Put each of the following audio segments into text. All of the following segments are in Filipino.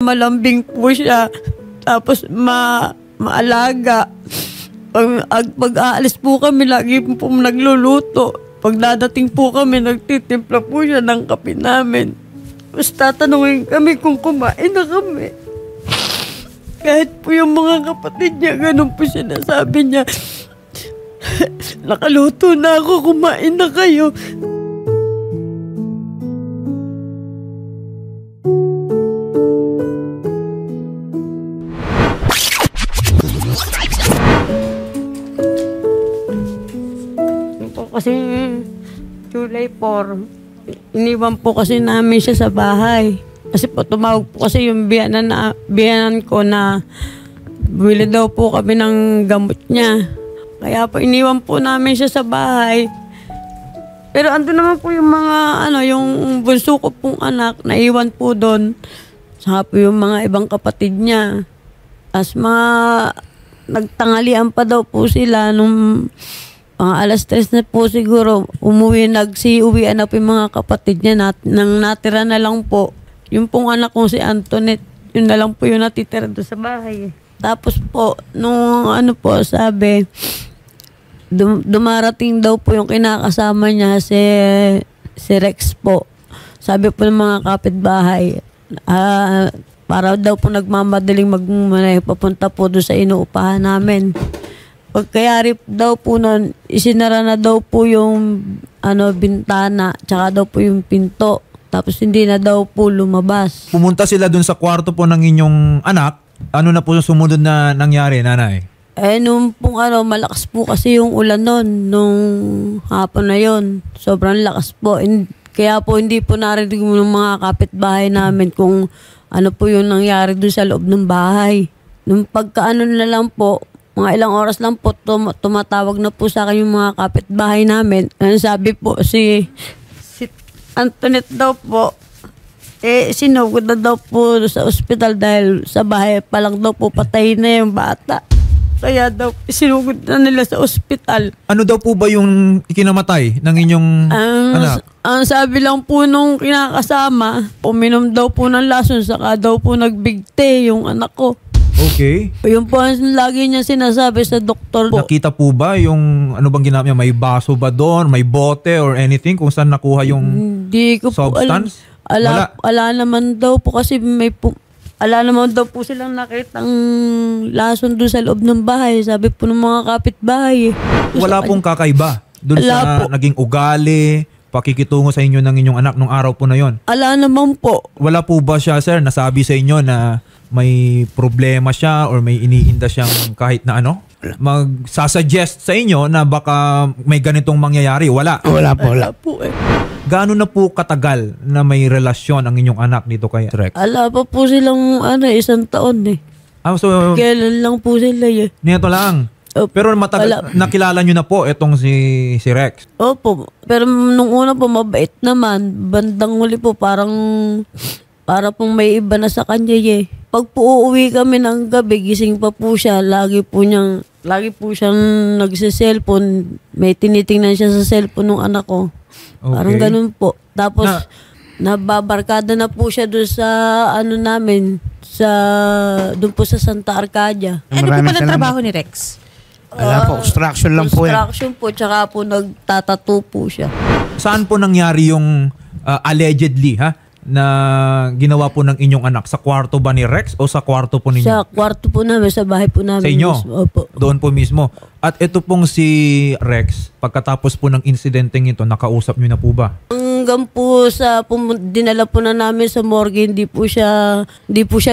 malambing po siya. Tapos maalaga. Pag aalis po kami, lagi po nagluluto. Pag dadating po kami, nagtitimpla po siya ng kape namin. Tapos tatanungin kami kung kumain na kami. Kahit po yung mga kapatid niya, ganun po siya nasabi niya. Nakaluto na ako, kumain na kayo. Kasi July 4, iniwan po kasi namin siya sa bahay. Kasi po tumawag po kasi yung biyanan ko na bumili daw po kami ng gamot niya. Kaya po iniwan po namin siya sa bahay. Pero ando naman po yung mga yung bunso ko pong anak, naiwan po doon. Saka po yung mga ibang kapatid niya. As mga nagtangalian pa daw po sila nung alas 3 na po siguro, uwian na po yung mga kapatid niya, nang natira na lang po. Yung pong anak kong si Antoinette, yun na lang po yung natitira doon sa bahay. Tapos po, nung sabi, dumarating daw po yung kinakasama niya, si Rex po. Sabi po ng mga kapitbahay, para daw po nagmamadaling papunta po doon sa inuupahan namin. Pagkayari daw po nun, isinara na daw po yung bintana, tsaka daw po yung pinto. Tapos hindi na daw po lumabas. Pumunta sila dun sa kwarto po ng inyong anak. Ano na po sumunod na nangyari, nanay? Nung pong malakas po kasi yung ulan nun, nung hapon na yon. Sobrang lakas po. Kaya po hindi po narinig ng mga kapitbahay namin kung ano po yung nangyari dun sa loob ng bahay. Nung pagkaano na lang po, mga ilang oras lang po, tumatawag na po sa akin yung mga kapitbahay namin. Sabi po, si Antoinette daw po, sinugod na daw po sa ospital dahil sa bahay pa lang daw po patay na yung bata. Kaya daw, sinugod na nila sa ospital. Ano daw po ba yung ikinamatay ng inyong anak? Ang sabi lang po nung kinakasama, uminom daw po ng lason, saka daw po nagbigte yung anak ko. Okay. Yung po ang lagi niya sinasabi sa doktor po. Nakita po ba yung ano bang ginamit niya? May baso ba doon? May bote or anything? Kung saan nakuha yung substance? Wala naman daw po kasi wala naman daw po silang nakitang lason doon sa loob ng bahay. Sabi po ng mga kapitbahay. Wala pong kakaiba doon sa naging ugali, pakikitungo sa inyo ng inyong anak nung araw po na yon? Wala naman po. Wala po ba siya, sir, nasabi sa inyo na may problema siya or may iniinda siyang kahit na magsasuggest sa inyo na baka may ganitong mangyayari? Wala. Wala po. Gaano na po katagal na may relasyon ang inyong anak dito kay Rex? Ala pa po silang 1 taon eh. So, kailan lang po sila eh. Nito lang. Pero matagal, nakilala nyo na po itong si Rex? Opo. Pero nung una po mabait naman. Bandang huli po para pong may iba na sa kanya eh. Pag po uuwi kami ng gabi, gising pa po siya. Lagi po siyang nagsiselfone. May tinitingnan siya sa cellphone ng anak ko. Okay. Parang ganun po. Tapos, nababarkada na po siya doon sa doon po sa Santa Arcadia. Ano po pala trabaho ni Rex? Wala po, construction lang po yan. Construction po, tsaka po nagtatattoo po siya. Saan po nangyari yung allegedly, na ginawa po ng inyong anak? Sa kwarto ba ni Rex o sa kwarto po ninyo? Sa kwarto po namin, sa bahay po namin. Sa inyo? Mismo. Opo. Doon po mismo. At ito pong si Rex, pagkatapos po ng insidenteng ito, nakausap nyo na po ba? Hanggang po dinala po na namin sa morgue, hindi po siya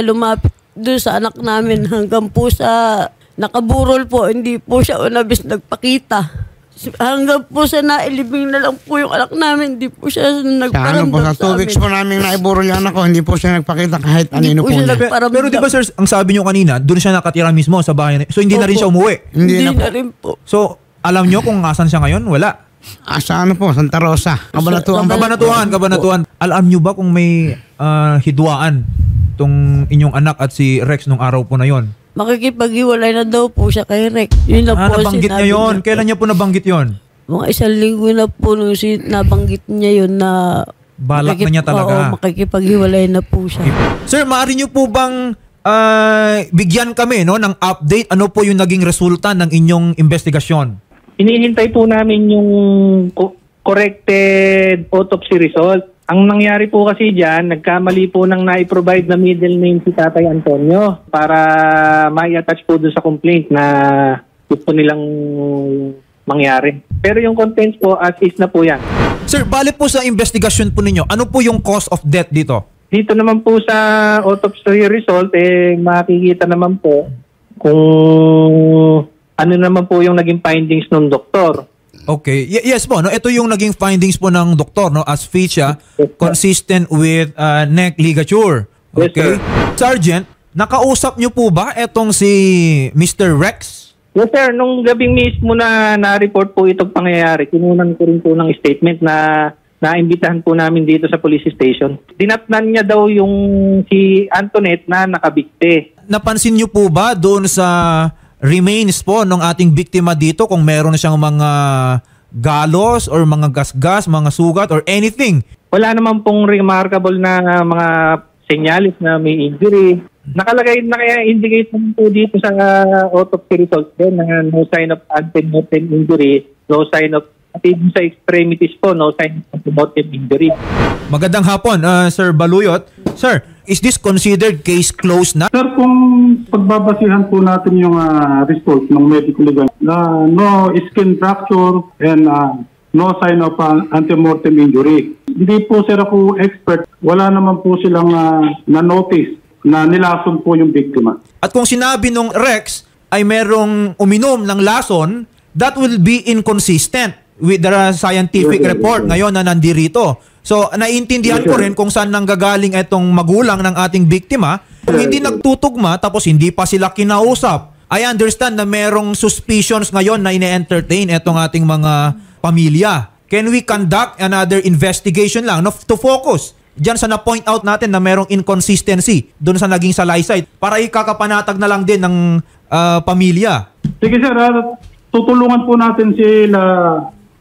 lumapit doon sa anak namin. Hanggang po sa nakaburol po, hindi po siya unabis nagpakita. Hanggang po sa nailibing na lang po yung anak namin, hindi po siya nagparamdam sa 2 weeks po namin naiburol yung anak ko, hindi po siya nagpakita kahit anino po niya. Pero di ba sir, ang sabi nyo kanina, doon siya nakatira mismo sa bahay. So hindi na rin siya umuwi? Hindi na rin po. So alam nyo kung asan siya ngayon? Wala? Sa Santa Rosa. Kabanatuan. Alam nyo ba kung may hidwaan tong inyong anak at si Rex nung araw po na yon? Makikipag-iwalay na daw po siya kay Rex. Yun na po nabanggit niya yun. Kailan niya po nabanggit yun? Mga 1 linggo na po nung nabanggit niya yun na Balak na niya talaga. Oo, makikipaghiwalay na po siya. Sir, maaari niyo po bang bigyan kami ng update? Ano po yung naging resulta ng inyong investigasyon? Hinihintay po namin yung corrected autopsy result. Ang nangyari po kasi dyan, nagkamali po ng na-provide na middle name si Tatay Antonio para ma-attach po doon sa complaint na gusto nilang mangyari. Pero yung contents po, as is na po yan. Sir, bale po sa investigasyon po ninyo, ano po yung cause of death dito? Dito naman po sa autopsy result, makikita naman po kung ano naman po yung naging findings ng doktor. Okay. Yes po, ito yung naging findings po ng doktor, asphyxia consistent with neck ligature. Okay. Yes, Sergeant, nakausap niyo po ba etong si Mr. Rex? Yes sir, nung gabing mismo na na-report po itong pangyayari, kinunan ko rin po ng statement na naimbitahan po namin dito sa police station. Dinatnan niya daw yung si Antoinette na nakabikte. Napansin niyo po ba doon sa remains po ng ating biktima dito kung meron siyang mga galos or mga gasgas, mga sugat or anything? Wala naman pong remarkable na mga senyalis na may injury. Nakalagay, naka-indicate naman po dito sa autopsy result din na no sign of antemortem injury, no sign of sa extremities po, no sign of antemortem injury. Magandang hapon, Sir Baluyot. Sir, is this considered case closed na? Sir, kung pagbabasihan po natin yung result ng medical legal na no skin fracture and no sign of antemortem injury. Hindi po sir ako expert. Wala naman po silang na-notice na nilason po yung biktima. At kung sinabi nung Rex ay merong uminom ng lason, that will be inconsistent with the scientific report ngayon na nandirito. So, naiintindihan ko rin kung saan nanggagaling itong magulang ng ating biktima. Kung hindi nagtutugma tapos hindi pa sila kinausap, I understand na merong suspicions ngayon na ine-entertain itong ating mga pamilya. Can we conduct another investigation lang to focus diyan sa na-point out natin na merong inconsistency doon sa naging salaysay para ikakapanatag na lang din ng pamilya? Sige sir, tutulungan po natin sila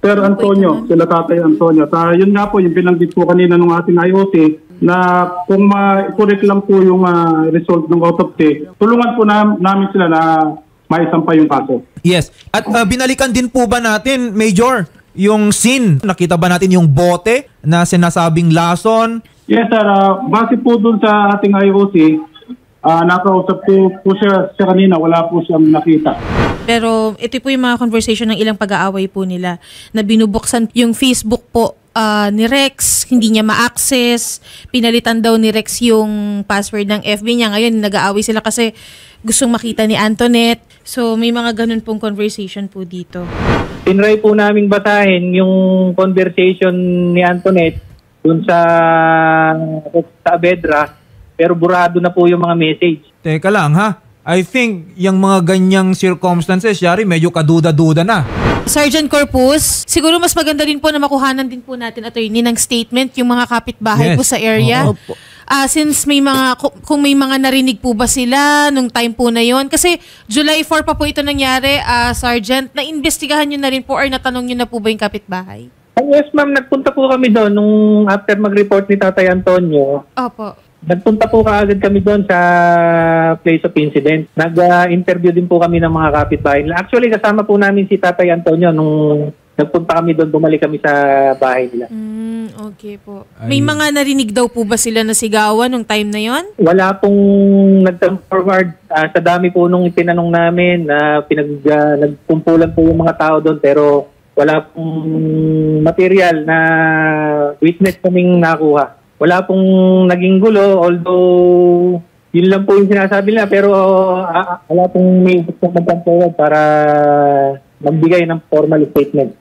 Sir Antonio, sila Tatay Antonio. Yun nga po, yung binanggit po kanina ng ating IOC na kung ma-correct lang po yung result ng autopsy, tulungan po namin sila na maisampa yung kaso. Yes. At binalikan din po ba natin, Major, yung scene? Nakita ba natin yung bote na sinasabing lason? Yes sir, base po dun sa ating IOC, nakausap po siya kanina, wala po siyang nakita. Pero ito po yung mga conversation ng ilang pag-aaway po nila na binubuksan yung Facebook po ni Rex, hindi niya ma-access, pinalitan daw ni Rex yung password ng FB niya. Ngayon nag-aaway sila kasi gustong makita ni Antoinette. So may mga ganun pong conversation po dito. Tinry po naming basahin yung conversation ni Antoinette dun sa Abedra, pero burado na po yung mga message. Teka lang ha. I think yung mga ganyang circumstances, Shari, medyo kaduda-duda na. Sergeant Corpus, siguro mas maganda rin po na makuhanan din po natin, attorney, ng statement yung mga kapitbahay po sa area. Opo. Since may mga, kung may mga narinig po ba sila nung time po na yon, kasi July 4 pa po ito nangyari, Sergeant, na-investigahan nyo na rin po or natanong nyo na po ba yung kapitbahay? Yes ma'am, nagpunta po kami doon nung after mag-report ni Tatay Antonio. Opo. Nagpunta po kaagad kami doon sa place of incident. Nag-interview din po kami ng mga kapitbahay. Actually, kasama po namin si Tatay Antonio nung nagpunta kami doon, bumalik kami sa bahay nila. Okay po. May mga narinig daw po ba sila na sigawan nung time na yon? Wala pong nag-forward. Sa dami po nung itinanong namin na nagkumpulan po yung mga tao doon pero wala pong material na witness kaming nakuha. Wala pong naging gulo, although yun lang po yung sinasabi nila, pero wala pong may gusto mag-forward para magbigay ng formal statement.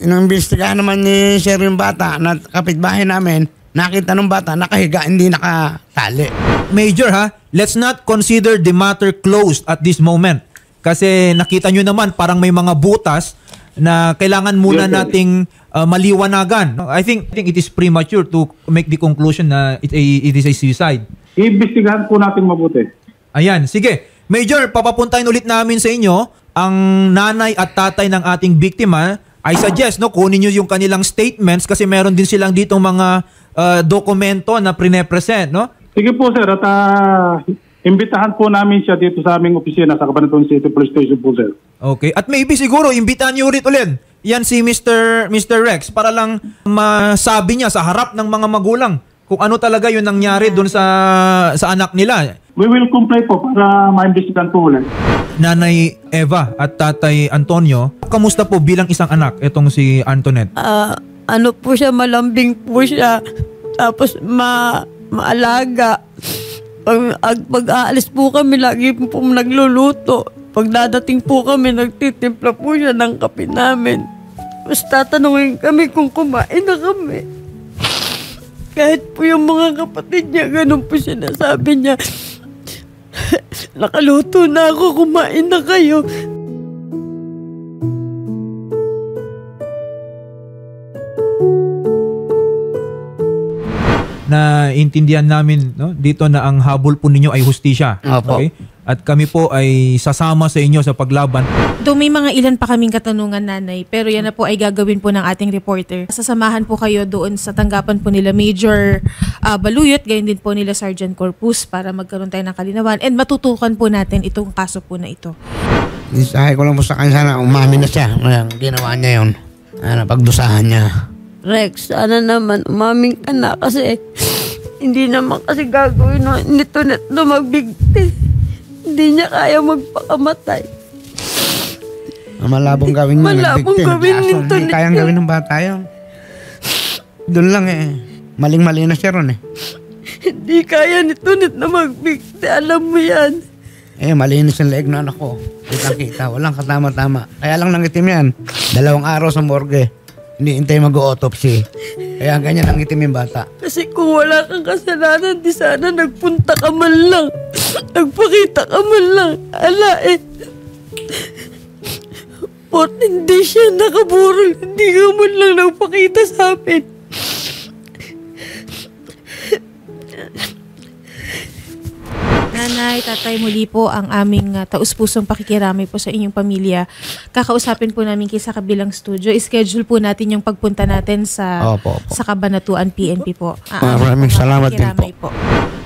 Inumbestigahan naman ni Sir yung bata na kapitbahay namin, nakita ng bata, nakahiga, hindi nakatali. Major ha, let's not consider the matter closed at this moment. Kasi nakita nyo naman parang may mga butas na kailangan muna nating maliwanagan. I think it is premature to make the conclusion na it is a suicide. Iimbestigahan po natin mabuti. Ayan, sige. Major, papapuntahin ulit namin sa inyo ang nanay at tatay ng ating biktima I suggest, no, kunin nyo yung kanilang statements kasi meron din silang ditong mga dokumento na pre-present, no? Sige po sir, at imbitahan po namin siya dito sa aming opisina sa Cabanatuan City Police Station po sir. Okay. At maybe siguro, imbitahan nyo ulit yan si Mr. Rex para lang masabi niya sa harap ng mga magulang kung ano talaga yung nangyari dun sa anak nila. We will comply po para ma-investigan po ulit. Nanay Eva at Tatay Antonio, kamusta po bilang isang anak itong si Antoinette? Ano po siya, malambing po siya. Tapos maalaga. Pag aalis po kami, lagi po nagluluto. Pag dadating po kami, nagtitimpla po siya ng kape namin. Tapos tatanungin kami kung kumain na kami. Kahit po yung mga kapatid niya, ganun po sinasabi niya. Nakaluto na ako, kumain na kayo. Na intindihan namin, no, dito na ang habol po ninyo ay hustisya. Opo. Okay? At kami po ay sasama sa inyo sa paglaban. Though may mga ilan pa kaming katanungan, nanay, pero yan na po ay gagawin po ng ating reporter. Sasamahan po kayo doon sa tanggapan po nila Major Baluyot, gayon din po nila Sergeant Corpus para magkaroon tayo ng kalinawan and matutukan po natin itong kaso po na ito. Isahay ko lang po sa kanya sana umamin na siya. Ginawa niya yun. Pagdusahan niya. Rex, sana naman umaming ka na kasi hindi naman kasi gagawin nito na magbigti. Hindi niya kaya magpakamatay. Malabong gawin niya. Malabong gawin nito. Hindi kayang gawin ng bata yun. Doon lang maling-mali na siya ron Hindi kaya nito na magbigti. Alam mo yan. Malinis ang leeg ng anak ko. Kita-kita. Walang katama-tama. Kaya lang nangitim yan. 2 araw sa morgue. Hindi hintay mag-autopsy. Kaya ganyan ang itim yung bata. Kasi kung wala kang kasalanan, di sana nagpunta ka man lang. Nagpakita ka man lang. Ala Pot, hindi siya nakaburol. Hindi ka man lang nagpakita sa amin. Nanay, tatay, muli po ang aming taus-pusong pakikiramay po sa inyong pamilya. Kakausapin po namin kayo sa kabilang studio. I-schedule po natin yung pagpunta natin sa Cabanatuan PNP po. Maraming salamat din po. Po.